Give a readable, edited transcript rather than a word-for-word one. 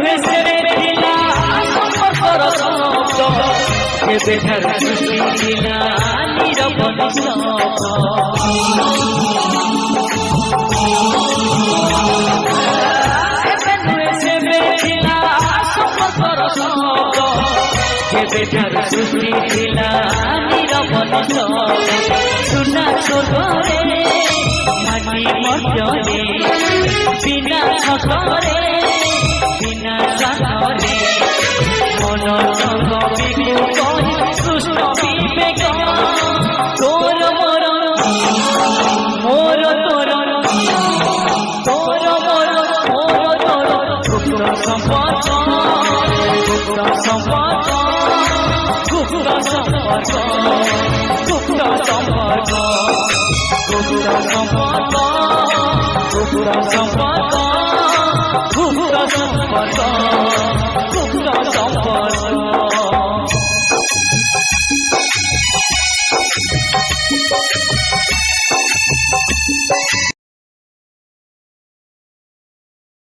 হেসে দিলা সম্পর্কর শব্দ কেবে ধার সৃষ্টি দিলা নীরব নিঃশব্দ হেসে দিলা সম্পর্কর শব্দ কেবে ধার সৃষ্টি দিলা নীরব নিঃশব্দ সোনা সোরে মাটি মর্যরে বিনা ছরে বিনা সাথরে মন সঙ্গ বিভু করি সুস্থ বিবেক তোর মোর মোর তোর তোর মোর মোর তোর গুপ্ত সম্পর্ক গুপ্ত সম্পর্ক গুপ্ত সম্পর্ক গুপ্ত সম্পর্ক গুপ্ত সম্পর্ক গুপ্ত সম্পর্ক গুপ্ত সম্পর্ক গুপ্ত সম্পর্ক